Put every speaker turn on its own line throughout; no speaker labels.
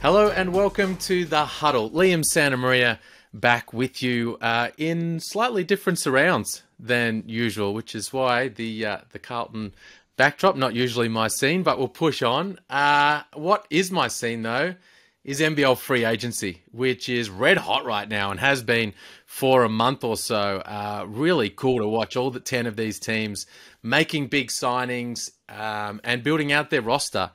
Hello and welcome to the Huddle. Liam Santamaria back with you in slightly different surrounds than usual, which is why the Carlton backdrop, not usually my scene, but we'll push on. What is my scene though is NBL free agency, which is red hot right now and has been for a month or so. Really cool to watch all 10 of these teams making big signings and building out their roster.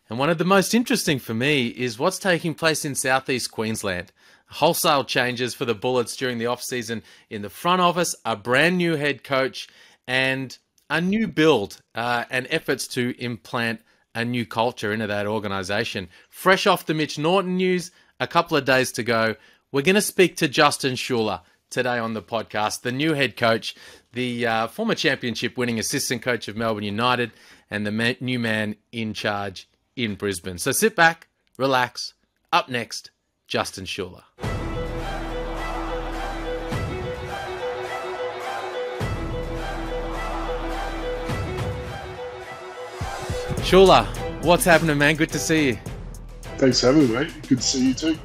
And one of the most interesting for me is what's taking place in southeast Queensland. Wholesale changes for the Bullets during the offseason in the front office, a brand new head coach, and a new build and efforts to implant a new culture into that organisation. Fresh off the Mitch Norton news, a couple of days to go, we're going to speak to Justin Schueller today on the podcast, the new head coach, the former championship-winning assistant coach of Melbourne United, and the new man in charge in Brisbane. So sit back, relax. Up next, Justin Schueller. Schueller, what's happening, man? Good to see you.
Thanks for having me, mate. Good to see you too.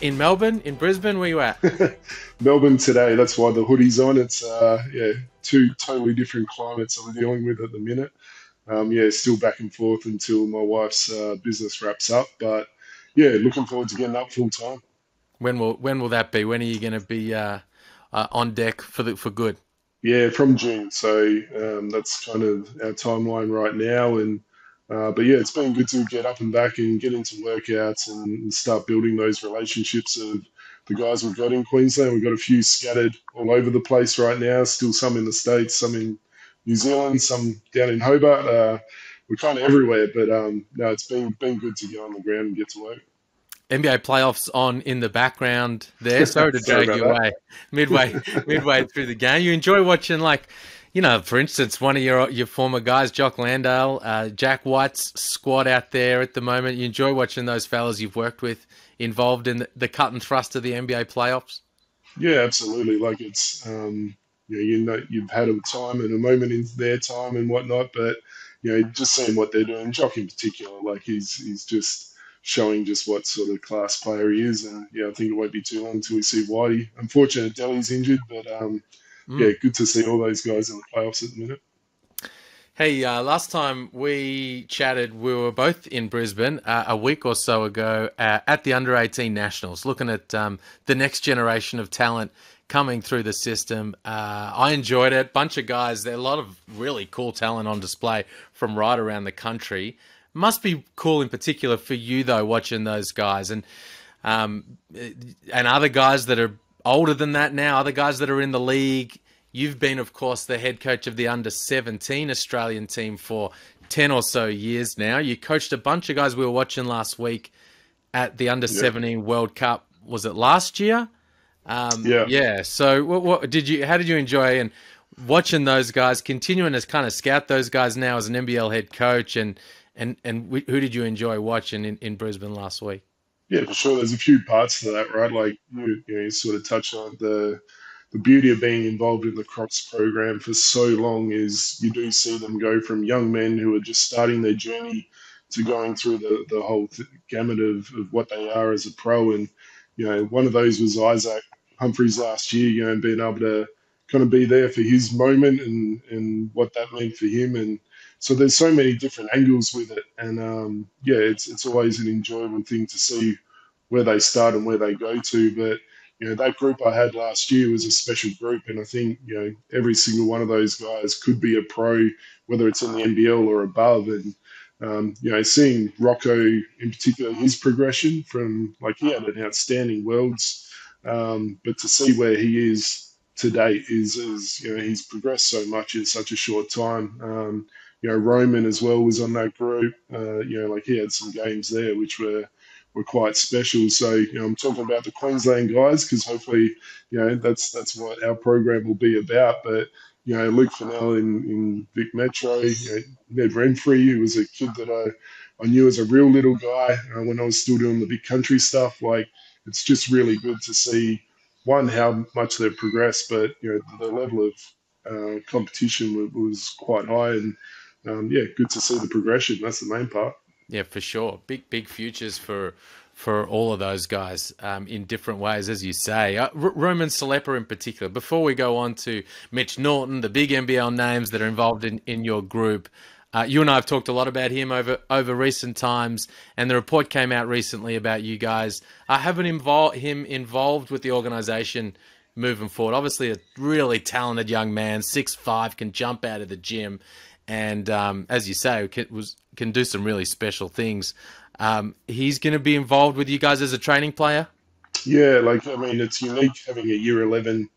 In Melbourne, in Brisbane, where you at?
Melbourne today. That's why the hoodie's on. It's two totally different climates that we're dealing with at the minute. Still back and forth until my wife's business wraps up. But yeah, looking forward to getting up full time.
When will that be? When are you going to be on deck for good?
Yeah, from June. So that's kind of our timeline right now. And but yeah, it's been good to get up and back and get into workouts and start building those relationships of the guys we've got in Queensland. We've got a few scattered all over the place right now. Still some in the States, some in New Zealand, some down in Hobart. We're kind of everywhere, but no, it's been good to get on the ground and get to work.
NBA playoffs on in the background there. Sorry to drag you away midway through the game. You enjoy watching, for instance, one of your former guys, Jock Landale, Jack White's squad out there at the moment. You enjoy watching those fellas you've worked with involved in the cut and thrust of the NBA playoffs?
Yeah, absolutely. Like it's you've had a time and a moment in their time and whatnot, but just seeing what they're doing, Jock in particular, like he's just showing just what sort of class player he is, and I think it won't be too long until we see Whitey. Unfortunate Delhi's injured, but good to see all those guys in the playoffs at the minute.
Hey, last time we chatted, we were both in Brisbane a week or so ago at the Under-18 Nationals, looking at the next generation of talent coming through the system. I enjoyed it. Bunch of guys. There are a lot of really cool talent on display from right around the country. Must be cool in particular for you, though, watching those guys. And other guys that are older than that now, other guys that are in the league. You've been, of course, the head coach of the Under-17 Australian team for 10 or so years now. You coached a bunch of guys we were watching last week at the Under-17 World Cup. Was it last year? Yeah. So how did you enjoy and watching those guys, continuing to kind of scout those guys now as an NBL head coach, and who did you enjoy watching in Brisbane last week?
Yeah, for sure. There's a few parts to that, right? Like you sort of touched on the beauty of being involved in the Crocs program for so long is you do see them go from young men who are just starting their journey to going through the whole gamut of what they are as a pro. And, one of those was Isaac Humphries last year, and being able to kind of be there for his moment and what that meant for him. And so there's so many different angles with it. And, it's always an enjoyable thing to see where they start and where they go to. But, that group I had last year was a special group, and I think every single one of those guys could be a pro, whether it's in the NBL or above. And seeing Rocco in particular, his progression from he had an outstanding Worlds, but to see where he is to date is he's progressed so much in such a short time. Roman as well was on that group. He had some games there which were quite special. So, I'm talking about the Queensland guys because hopefully, that's what our program will be about. But, Luke Fennell in Vic Metro, Ned Renfrey, who was a kid that I knew as a real little guy when I was still doing the big country stuff. It's just really good to see, one, how much they've progressed, but, the level of competition was quite high. And, good to see the progression. That's the main part.
Yeah, for sure. Big futures for all of those guys in different ways, as you say. Roman Salepa in particular. Before we go on to Mitch Norton, the big NBL names that are involved in your group, you and I have talked a lot about him over recent times, and the report came out recently about you guys having him involved with the organisation moving forward. Obviously, a really talented young man, 6'5", can jump out of the gym, and as you say, can do some really special things. He's going to be involved with you guys as a training player.
Yeah, like I mean, it's unique having a year 11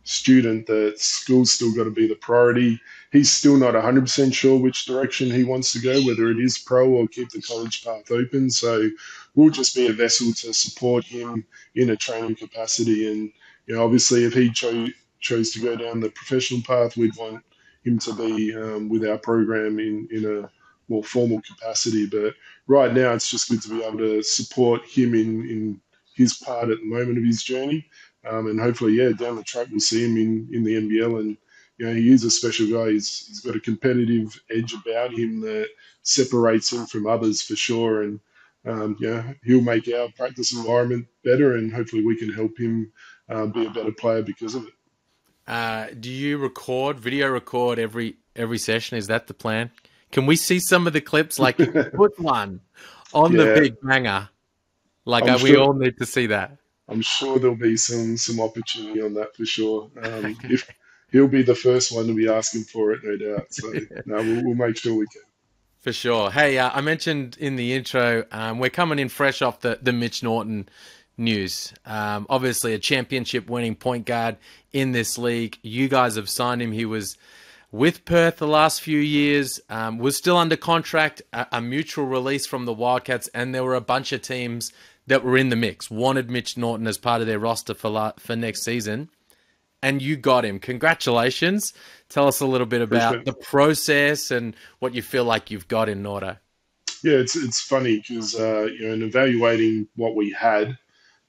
student that school's still got to be the priority. He's still not 100% sure which direction he wants to go, whether it is pro or keep the college path open. So we'll just be a vessel to support him in a training capacity. And, obviously, if he chose to go down the professional path, we'd want him to be with our program in a more formal capacity. But right now, it's just good to be able to support him in his part at the moment of his journey. And hopefully, yeah, down the track we'll see him in the NBL. And he is a special guy. He's got a competitive edge about him that separates him from others for sure. And he'll make our practice environment better, and hopefully we can help him be a better player because of it.
Do you video record every session? Is that the plan? Can we see some of the clips? Like, if you put one on the
Yeah,
big banger, like
I'm
we
sure.
all need to see that.
I'm sure there'll be some opportunity on that for sure. If he'll be the first one to be asking for it, no doubt. So no, we'll make sure we can.
For sure. Hey, I mentioned in the intro, we're coming in fresh off the Mitch Norton news. Obviously, a championship winning point guard in this league. You guys have signed him. He was with Perth the last few years, was still under contract, a mutual release from the Wildcats, and there were a bunch of teams that were in the mix, wanted Mitch Norton as part of their roster for next season. And you got him. Congratulations. Tell us a little bit about
Appreciate
the
it.
process and what you feel like you've got in Nordo.
Yeah, it's funny because in evaluating what we had,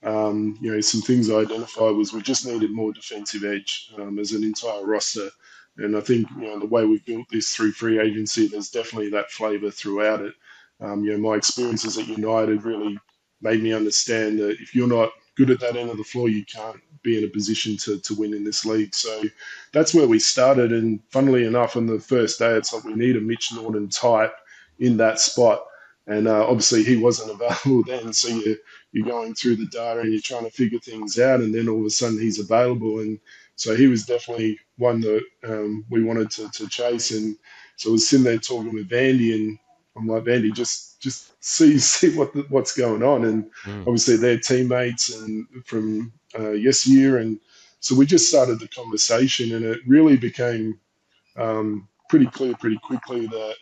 some things I identified was we just needed more defensive edge as an entire roster. And I think, the way we've built this through free agency, there's definitely that flavour throughout it. My experiences at United really made me understand that if you're not good at that end of the floor, you can't be in a position to win in this league. So that's where we started. And funnily enough, on the first day, it's like we need a Mitch Norton type in that spot. And obviously, he wasn't available then. So you're going through the data and you're trying to figure things out, and then all of a sudden he's available. And so he was definitely one that we wanted to chase. And so I was sitting there talking with Vandy, and I'm like, Vandy, just see what's going on. And
Mm.
obviously they're teammates and from yes year, and so we just started the conversation, and it really became pretty clear pretty quickly that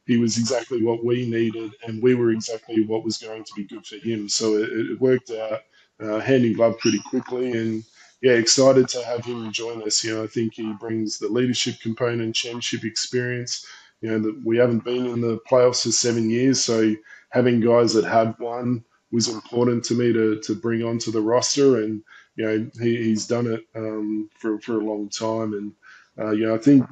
he was exactly what we needed, and we were exactly what was going to be good for him. So it worked out hand in glove pretty quickly, and yeah, excited to have him join us. I think he brings the leadership component, championship experience. That we haven't been in the playoffs for 7 years, so having guys that have won was important to me to bring onto the roster, and he's done it for a long time, and I think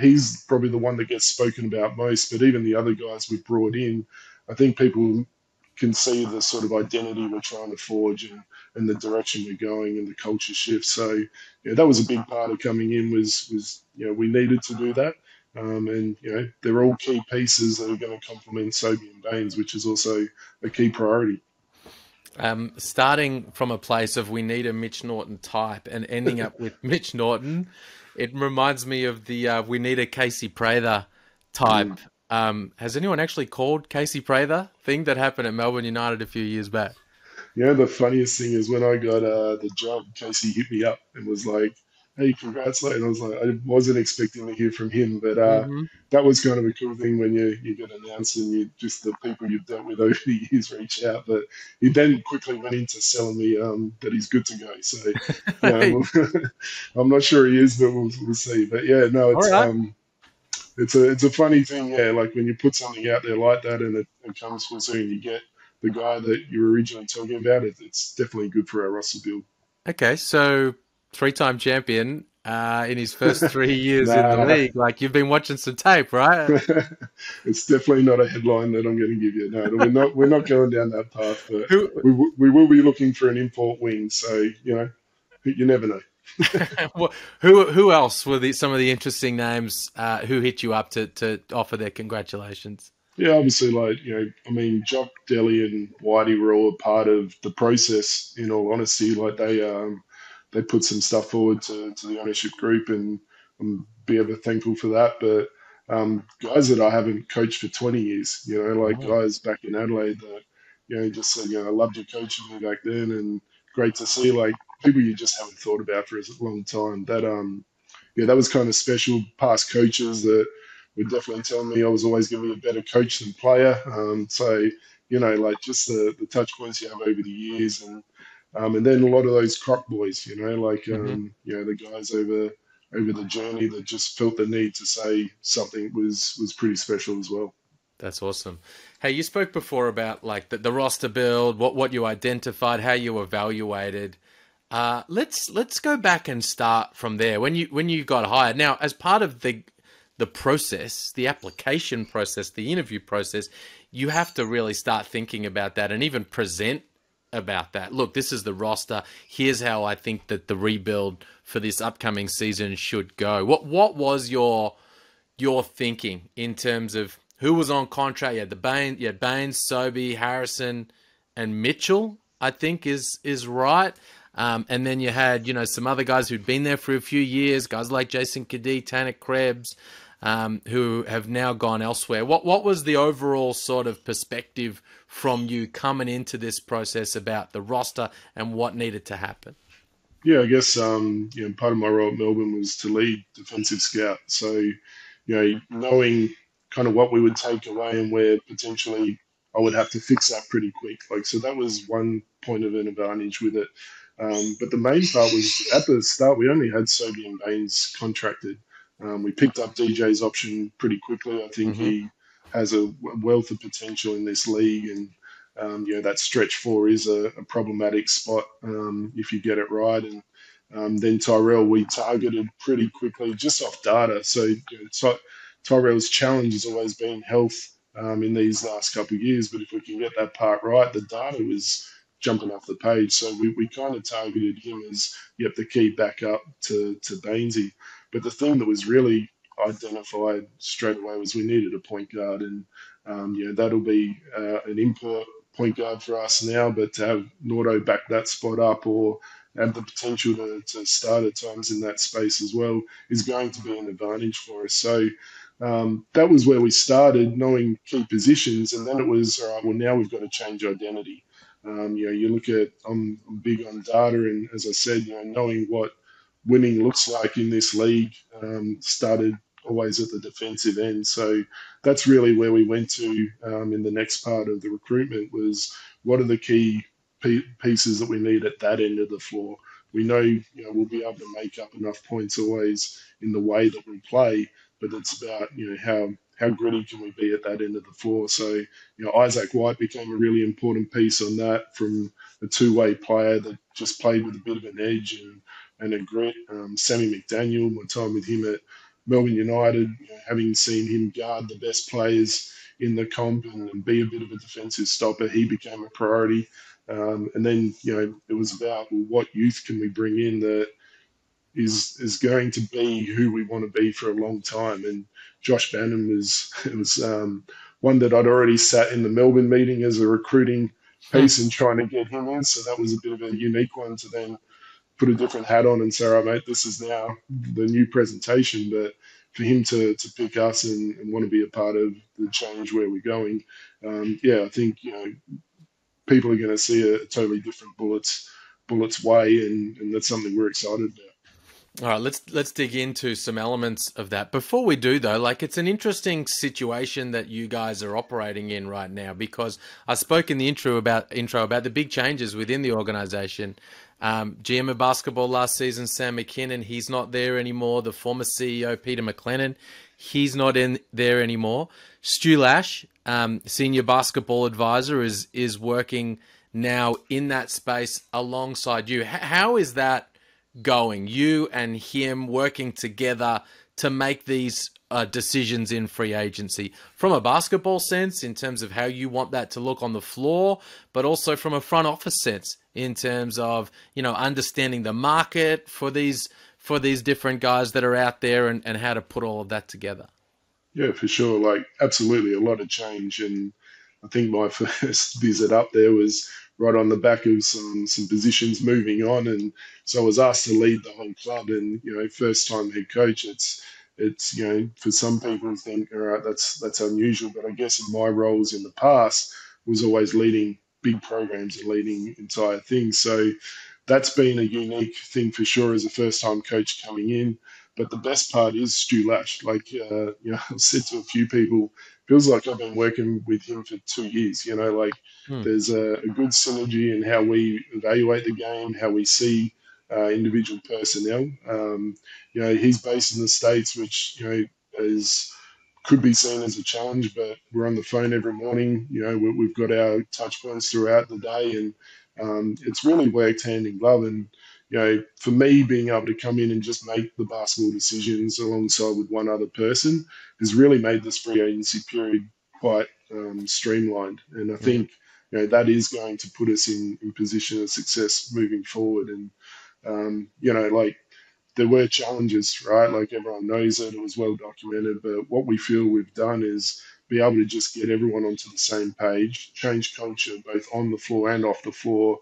he's probably the one that gets spoken about most. But even the other guys we've brought in, I think people can see the sort of identity we're trying to forge and the direction we're going and the culture shift. So that was a big part of coming in was we needed to do that. And they're all key pieces that are going to complement Sobey and Baines, which is also a key priority.
Starting from a place of we need a Mitch Norton type and ending up with Mitch Norton, it reminds me of the we need a Casey Prather type.
Mm.
Has anyone actually called Casey Prather thing that happened at Melbourne United a few years back?
The funniest thing is when I got the job, Casey hit me up and was like, "Hey, congrats!" And I was like, I wasn't expecting to hear from him, but
Hmm.
that was kind of a cool thing when you get announced and you just the people you've dealt with over the years reach out. But he then quickly went into selling me that he's good to go. So yeah,
Hey,
I'm not sure he is, but we'll see. But yeah, no,
all right.
it's a funny thing, yeah. Like when you put something out there like that and it comes full soon, you get the guy that you were originally talking about. It's definitely good for our roster build.
Okay, so three-time champion. in his first 3 years in the
Nah,
league. Like you've been watching some tape, right?
it's definitely not a headline that I'm going to give you. No, we're not going down that path, but
Who
we will be looking for an import wing. So you never know.
who else were some of the interesting names who hit you up to offer their congratulations?
Yeah, obviously, like I mean, Jock, Delhi, and Whitey were all a part of the process. In all honesty, like they put some stuff forward to the ownership group, and I'm be ever thankful for that. But guys that I haven't coached for 20 years, like
Oh.
guys back in Adelaide that just said, I loved your coaching me back then, and great to see like people you just haven't thought about for a long time. That was kind of special. Past coaches that would definitely tell me I was always going to be a better coach than player. Like just the touch points you have over the years, and then a lot of those croc boys,
Hmm.
the guys over the journey that just felt the need to say something was pretty special as well.
That's awesome. Hey, you spoke before about like the roster build, what you identified, how you evaluated. Let's go back and start from there. When you got hired, now as part of the process, the application process, the interview process, you have to really start thinking about that and even present about that. Look, this is the roster. Here's how I think that the rebuild for this upcoming season should go. What was your thinking in terms of who was on contract? You had Baines, Sobey, Harrison, and Mitchell, I think is right. And then you had, some other guys who'd been there for a few years, guys like Jason Kadee, Tanner Krebs, who have now gone elsewhere. What was the overall sort of perspective from you coming into this process about the roster and what needed to happen?
Yeah, I guess part of my role at Melbourne was to lead defensive scout. So, knowing kind of what we would take away and where potentially I would have to fix that pretty quick. Like, so that was one point of an advantage with it. But the main part was at the start we only had Sobey and Baines contracted. We picked up DJ's option pretty quickly. I think
Hmm.
he has a wealth of potential in this league, and that stretch four is a problematic spot if you get it right. And then Tyrell, we targeted pretty quickly just off data. So Tyrell's challenge has always been health in these last couple of years. But if we can get that part right, the data was jumping off the page. So we kind of targeted him as, the key backup to Bainesy. But the thing that was really identified straight away was we needed a point guard. And, that'll be an import point guard for us now, but to have Nordo back that spot up or have the potential to start at times in that space as well is going to be an advantage for us. So that was where we started, knowing key positions, and then it was all right. Well, now we've got to change identity. You look at I'm big on data, and as I said, knowing what winning looks like in this league started always at the defensive end. So that's really where we went to in the next part of the recruitment was what are the key pieces that we need at that end of the floor. We know, we'll be able to make up enough points always in the way that we play, but it's about how gritty can we be at that end of the floor. So Isaac White became a really important piece on that from a two-way player that just played with a bit of an edge and a grit. Sammy McDaniel, my time with him at Melbourne United, having seen him guard the best players in the comp and be a bit of a defensive stopper, he became a priority. And then, it was about what youth can we bring in that is going to be who we want to be for a long time. And Josh Bannon was one that I'd already sat in the Melbourne meeting as a recruiting piece and trying to get him in. So that was a bit of a unique one to then put a different hat on and say, all right, mate, this is now the new presentation. But for him to pick us and want to be a part of the change where we're going, I think people are going to see a totally different bullets way, and that's something we're excited about.
All right, let's dig into some elements of that. Before we do though, like it's an interesting situation that you guys are operating in right now because I spoke in the intro about the big changes within the organization. GM of basketball last season, Sam McKinnon, he's not there anymore. The former CEO, Peter McLennan, he's not in there anymore. Stu Lash, senior basketball advisor, is working now in that space alongside you. How is that going? You and him working together to make these decisions in free agency from a basketball sense in terms of how you want that to look on the floor, but also from a front office sense in terms of, understanding the market for these different guys that are out there, and how to put all of that together.
Yeah, for sure. Like, absolutely, a lot of change. And I think my first visit up there was right on the back of some positions moving on, and so I was asked to lead the whole club. And first time head coach, it's for some people think, all right, that's unusual, but I guess in my roles in the past was always leading big programs and leading entire things. So that's been a unique thing for sure as a first time coach coming in. But the best part is Stu Lash. Like, I've said to a few people, feels like I've been working with him for 2 years. Like
Hmm.
there's a good synergy in how we evaluate the game, how we see individual personnel. He's based in the States, which, is could be seen as a challenge, but we're on the phone every morning. We've got our touch points throughout the day, and it's really worked hand in glove. And for me, being able to come in and just make the basketball decisions alongside with one other person has really made this free agency period quite streamlined. And I
Hmm.
think that is going to put us in position of success moving forward. And like there were challenges, right? Like everyone knows it was well documented. But what we feel we've done is be able to just get everyone onto the same page, change culture both on the floor and off the floor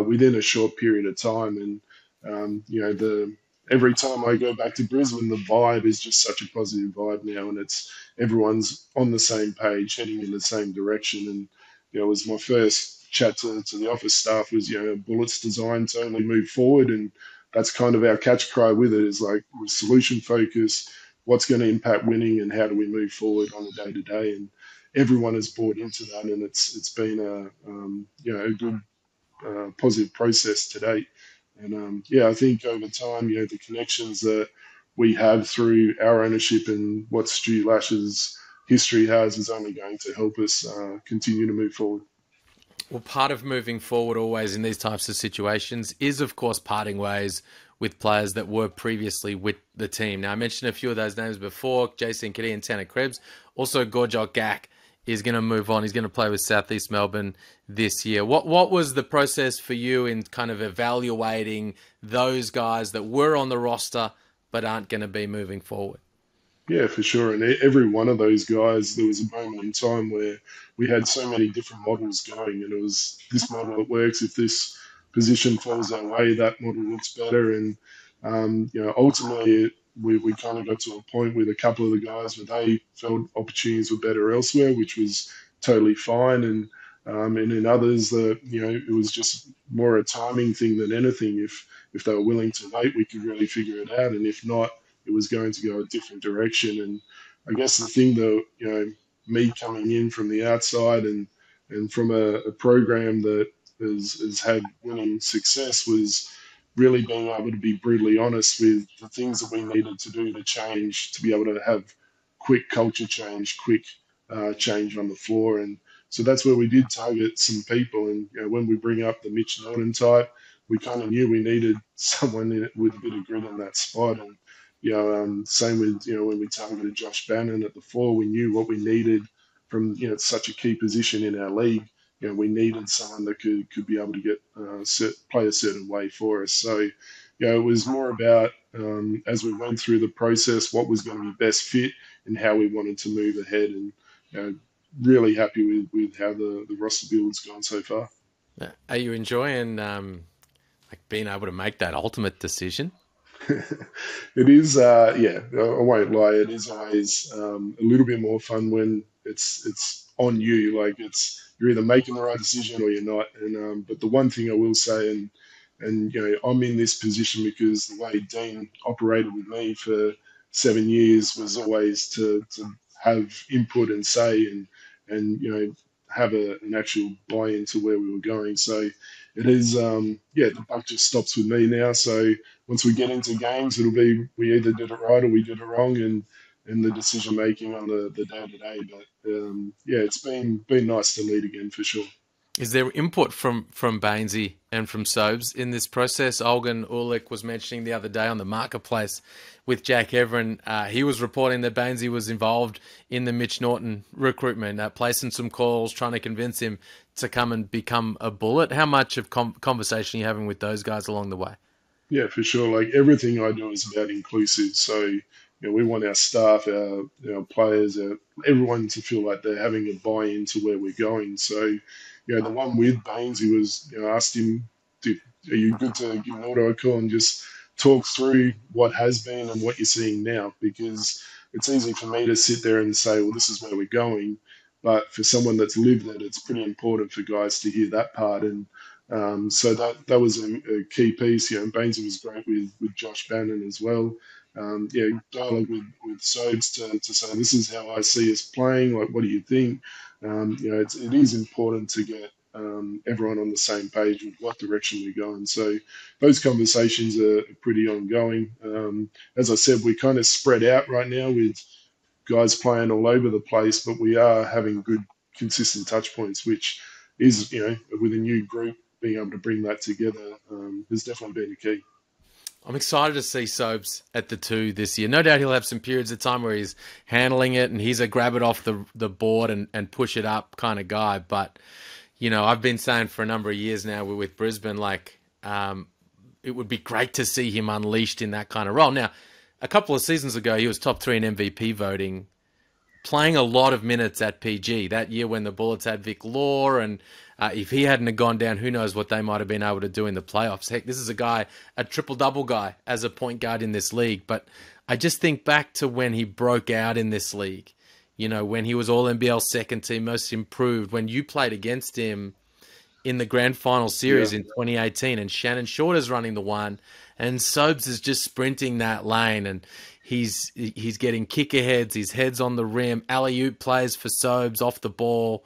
within a short period of time. And the every time I go back to Brisbane, the vibe is just such a positive vibe now, and it's everyone's on the same page, heading in the same direction. And it was my first chat to the office staff was bullets designed to only move forward, and that's kind of our catch cry with it is like we're solution focused, what's going to impact winning and how do we move forward on a day to day. And everyone has bought into that, and it's been a good positive process to date. And I think over time, the connections that we have through our ownership and what Stu Lash's history has is only going to help us continue to move forward.
Well, part of moving forward always in these types of situations is, of course, parting ways with players that were previously with the team. Now, I mentioned a few of those names before, Jason Kitty and Tanner Krebs. Also, Gorjok Gak is going to move on. He's going to play with Southeast Melbourne this year. What was the process for you in kind of evaluating those guys that were on the roster but aren't going to be moving forward?
Yeah, for sure. And every one of those guys, there was a moment in time where we had so many different models going, and it was this model that works. If this position falls our way, that model looks better. And ultimately, we kind of got to a point with a couple of the guys where they felt opportunities were better elsewhere, which was totally fine. And in others, that it was just more a timing thing than anything. If they were willing to wait, we could really figure it out. And if not, it was going to go a different direction. And I guess the thing though, me coming in from the outside and from a program that has had winning success was really being able to be brutally honest with the things that we needed to do to change, to be able to have quick culture change, quick change on the floor. And so that's where we did target some people. And when we bring up the Mitch Norton type, we kind of knew we needed someone with a bit of grit in that spot. And same with when we targeted Josh Bannon at the four, we knew what we needed from such a key position in our league. We needed someone that could be able to get play a certain way for us. So it was more about as we went through the process, what was going to be best fit and how we wanted to move ahead. And really happy with how the roster build's gone so far.
Are you enjoying like being able to make that ultimate decision?
It is, yeah, I won't lie. It is always a little bit more fun when it's on you. Like you're either making the right decision or you're not. And but the one thing I will say, and I'm in this position because the way Dean operated with me for 7 years was always to have input and say and have an actual buy into where we were going. So it is, yeah, the buck just stops with me now. So once we get into games, it'll be we either did it right or we did it wrong, and the decision making on the day to day. But yeah, it's been nice to lead again for sure.
Is there input from Bainesy and from Sobes in this process? Olgun Ulick was mentioning the other day on the marketplace with Jack Everin. He was reporting that Bainesy was involved in the Mitch Norton recruitment, placing some calls, trying to convince him to come and become a Bullet. How much of conversation are you having with those guys along the way?
Yeah, for sure. Like everything I do is about inclusive. So, we want our staff, our players, everyone to feel like they're having a buy-in to where we're going. So, the one with Baines, he was, asked him, are you good to give an auto a call and just talk through what has been and what you're seeing now? Because it's easy for me to sit there and say, well, this is where we're going. But for someone that's lived it, it's pretty important for guys to hear that part. And so that was a key piece. Bainesy was great with Josh Bannon as well. Dialogue with Sobes to say this is how I see us playing. Like, what do you think? It is important to get everyone on the same page with what direction we're going. So those conversations are pretty ongoing. As I said, we're kind of spread out right now with guys playing all over the place, but we are having good, consistent touch points, which is, with a new group, being able to bring that together has definitely been a key.
I'm excited to see Sobes at the two this year. No doubt he'll have some periods of time where he's handling it and he's a grab it off the board and push it up kind of guy. But, I've been saying for a number of years now with Brisbane, it would be great to see him unleashed in that kind of role. Now, a couple of seasons ago, he was top 3 in MVP voting, playing a lot of minutes at PG that year when the Bullets had Vic Law, and if he hadn't have gone down, who knows what they might have been able to do in the playoffs. Heck, this is a triple-double guy as a point guard in this league. But I just think back to when he broke out in this league, when he was All-NBL second team, most improved, when you played against him in the grand final series
Yeah.
in 2018, and Shannon Shorter's running the one, and Sobes is just sprinting that lane, and he's getting kick aheads, his head's on the rim, alley-oop plays for Sobes off the ball.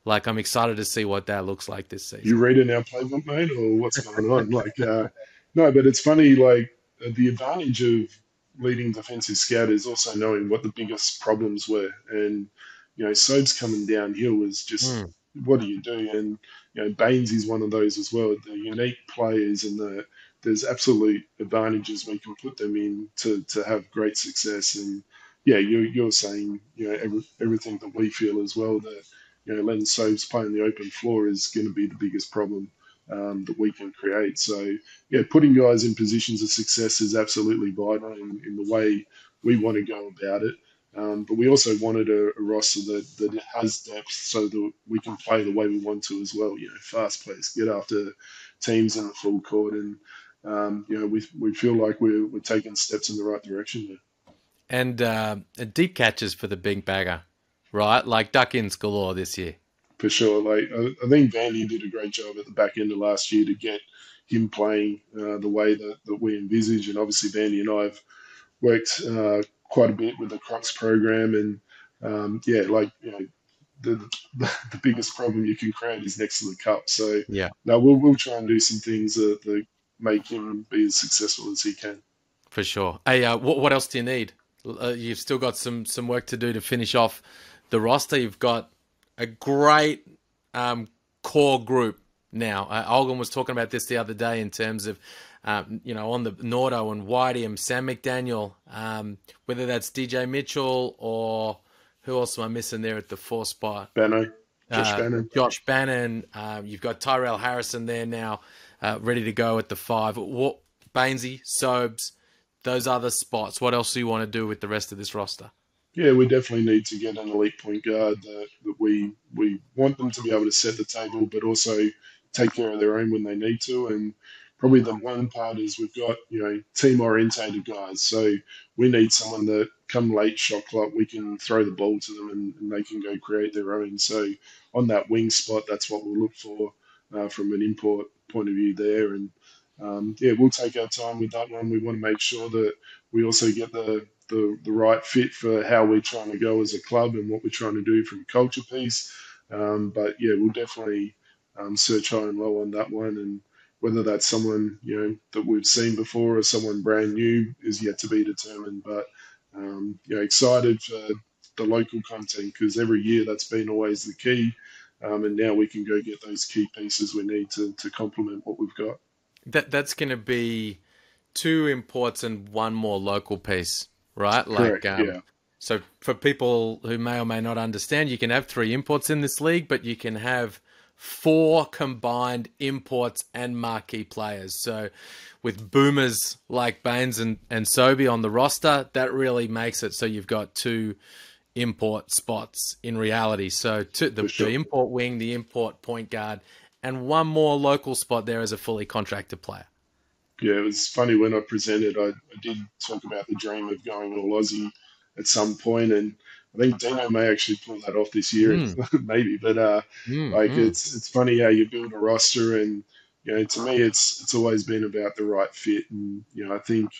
Like, I'm excited to see what that looks like this
You
season.
reading our playbook, mate, or what's going on? No, but it's funny. The advantage of leading defensive scout is also knowing what the biggest problems were, and Soap's coming downhill was just
Mm.
what do you do? And Baines is one of those as well. The unique players and there's absolute advantages we can put them in to have great success. And yeah, you're saying everything that we feel as well, that letting Sobes play on the open floor is going to be the biggest problem that we can create. So, yeah, putting guys in positions of success is absolutely vital in the way we want to go about it. But we also wanted a roster that has depth so that we can play the way we want to as well. Fast pace, get after teams in the full court. And, we feel like we're taking steps in the right direction there.
And deep catches for the big bagger, right? Like duck-ins galore this year.
For sure. I think Vandy did a great job at the back end of last year to get him playing the way that we envisage. And obviously, Vandy and I have worked quite a bit with the Crocs program. And the, the biggest problem you can create is next to the cup. So
Yeah.
now we'll try and do some things that make him be as successful as he can.
For sure. Hey, what else do you need? You've still got some work to do to finish off the roster. You've got a great core group now. Olgun was talking about this the other day in terms of, on the Nordo and Whitey and Sam McDaniel, whether that's DJ Mitchell or who else am I missing there at the 4 spot?
Josh Bannon.
Josh Bannon. You've got Tyrell Harrison there now, ready to go at the 5. Bainesy, Sobes, those other spots. What else do you want to do with the rest of this roster?
Yeah, we definitely need to get an elite point guard that we want them to be able to set the table, but also take care of their own when they need to. And probably the one part is we've got team orientated guys, so we need someone that come late shot clock we can throw the ball to them and they can go create their own. So on that wing spot, that's what we'll look for from an import point of view there. And we'll take our time with that one. We want to make sure that we also get the right fit for how we're trying to go as a club and what we're trying to do from a culture piece. But yeah, we'll definitely search high and low on that one. And whether that's someone that we've seen before or someone brand new is yet to be determined. But excited for the local content because every year that's been always the key. and now we can go get those key pieces we need to complement what we've got.
That's going to be two imports and one more local piece, right?
Correct. Yeah.
So for people who may or may not understand, you can have three imports in this league, but you can have four combined imports and marquee players. So with boomers like Baines and Sobey on the roster, that really makes it so you've got two import spots in reality. So
For
the
sure.
import wing, the import point guard, and one more local spot there as a fully contracted player.
Yeah, it was funny when I presented. I did talk about the dream of going all Aussie at some point, and I think Dino may actually pull that off this year,
Mm,
maybe. But like
mm.
it's funny how you build a roster, and to me, it's always been about the right fit, and I think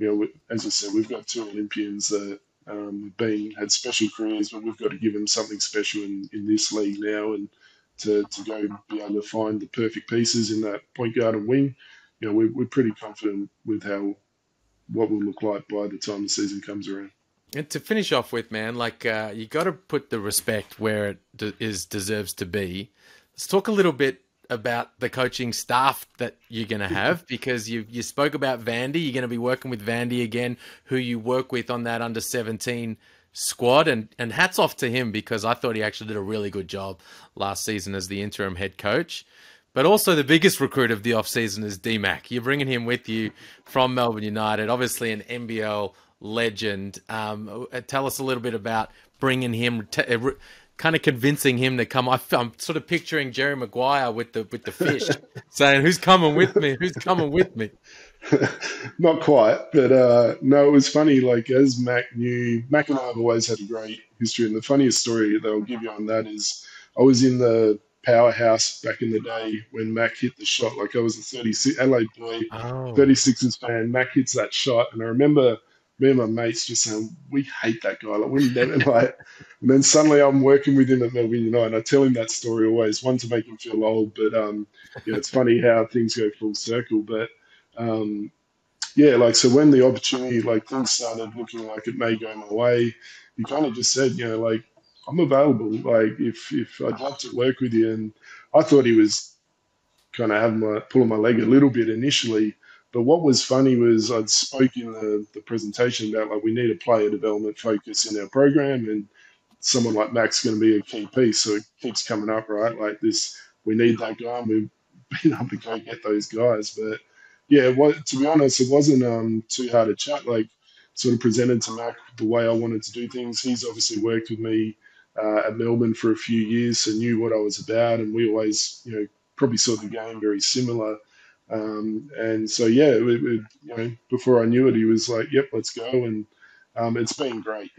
as I said, we've got two Olympians that have been had special careers, but we've got to give them something special in this league now, and to go be able to find the perfect pieces in that point guard and wing. We're pretty confident with how what will look like by the time the season comes around.
And to finish off with, man, you got to put the respect where it deserves to be. Let's talk a little bit about the coaching staff that you're going to have, because you spoke about Vandy. You're going to be working with Vandy again, who you work with on that under 17 squad, and hats off to him, because I thought he actually did a really good job last season as the interim head coach. But also the biggest recruit of the offseason is D-Mac. You're bringing him with you from Melbourne United, obviously an NBL legend. Tell us a little bit about bringing him, kind of convincing him to come. I'm sort of picturing Jerry Maguire with the fish, saying, "Who's coming with me? Who's coming with me?"
Not quite, but no, it was funny. Like as Mac knew, Mac and I have always had a great history. And the funniest story that I'll give you on that is I was in the powerhouse back in the day when Mac hit the shot. Like I was a 36 LA boy,
Oh,
36ers fan. Mac hits that shot, and I remember me and my mates just saying, "We hate that guy. Like we never like." And then suddenly I'm working with him at Melbourne United. And I tell him that story always, one to make him feel old, but it's funny how things go full circle. But um, yeah, like so when the opportunity, like things started looking like it may go my way, he kind of just said, like I'm available. Like if I'd love to work with you, and I thought he was kind of having pulling my leg a little bit initially. But what was funny was I'd spoke in the presentation about like we need a player development focus in our program, and someone like Mac's going to be a key piece. So it keeps coming up, right? Like this, we need that guy, and we've been able to go get those guys. But yeah, to be honest, it wasn't too hard to chat. Like, sort of presented to Mac the way I wanted to do things. He's obviously worked with me at Melbourne for a few years, so knew what I was about, and we always, probably saw the game very similar. And so yeah, before I knew it, he was like, "Yep, let's go," and it's been great.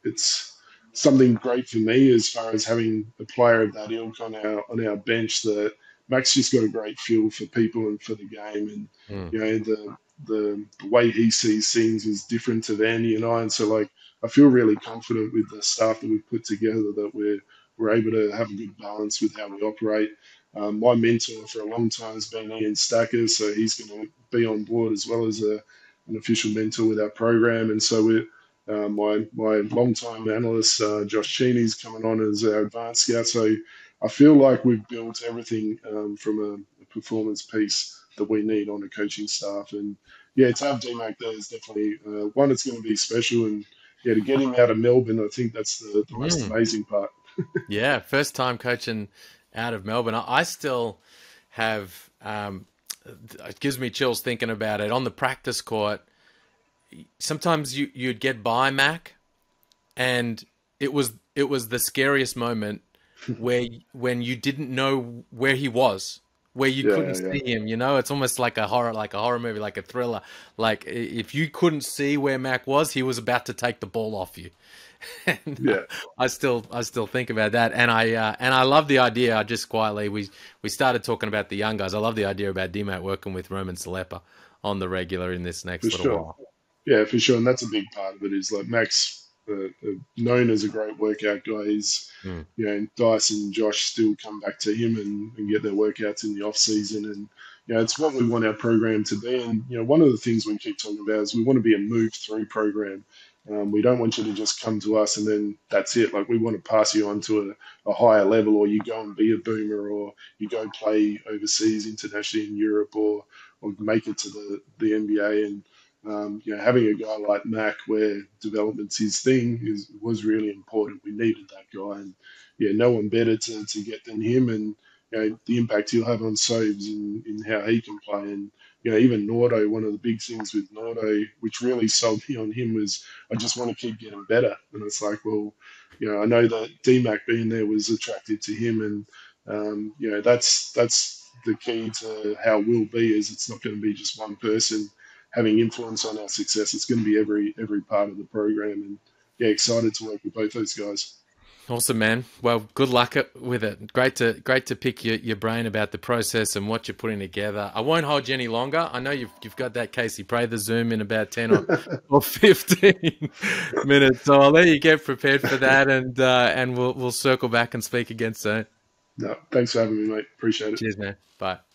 It's something great for me as far as having a player of that ilk on our bench. That Max just got a great feel for people and for the game, and
mm.
the way he sees things is different to Vandy and I. And so like I feel really confident with the staff that we've put together that we're able to have a good balance with how we operate. My mentor for a long time has been Ian Stacker, so he's going to be on board as well as an official mentor with our program. And so we're my long-time analyst, Josh Cheney's coming on as our advanced scout. So I feel like we've built everything from a performance piece that we need on a coaching staff. And yeah, to have DMAC there is definitely one that's going to be special. And yeah, to get him out of Melbourne, I think that's the most
Mm.
amazing part.
Yeah, first time coaching out of Melbourne. I still have. It gives me chills thinking about it. On the practice court, sometimes you'd get by Mac, and it was the scariest moment where when you didn't know where he was, where you couldn't
Yeah, yeah,
see him. It's almost like a horror movie, like a thriller. Like if you couldn't see where Mac was, he was about to take the ball off you. And
yeah,
I still think about that, and I love the idea. I just quietly we started talking about the young guys. I love the idea about DMAT working with Roman Salepa on the regular in this
for
next little
sure.
while.
Yeah, for sure, and that's a big part of it. Is like Max, known as a great workout guy. He's,
Mm.
and Dice and Josh still come back to him and get their workouts in the off season, and it's what we want our program to be. And one of the things we keep talking about is we want to be a move through program. We don't want you to just come to us and then that's it. Like we want to pass you on to a higher level, or you go and be a boomer, or you go play overseas internationally in Europe, or make it to the NBA. And having a guy like Mac, where development's his thing, was really important. We needed that guy, and no one better to get than him. And the impact he'll have on Sobes in how he can play. And even Nordo, one of the big things with Nordo, which really sold me on him, was I just want to keep getting better. And it's like, well, I know that DMAC being there was attractive to him, and that's the key to how we'll be. Is it's not going to be just one person having influence on our success. It's going to be every part of the program, and excited to work with both those guys.
Awesome, man. Well, good luck with it. Great to pick your brain about the process and what you're putting together. I won't hold you any longer. I know you've got that Casey Prather Zoom in about 10 or 15 minutes, so I'll let you get prepared for that, and we'll circle back and speak again soon.
No, thanks for having me, mate. Appreciate it.
Cheers, man. Bye.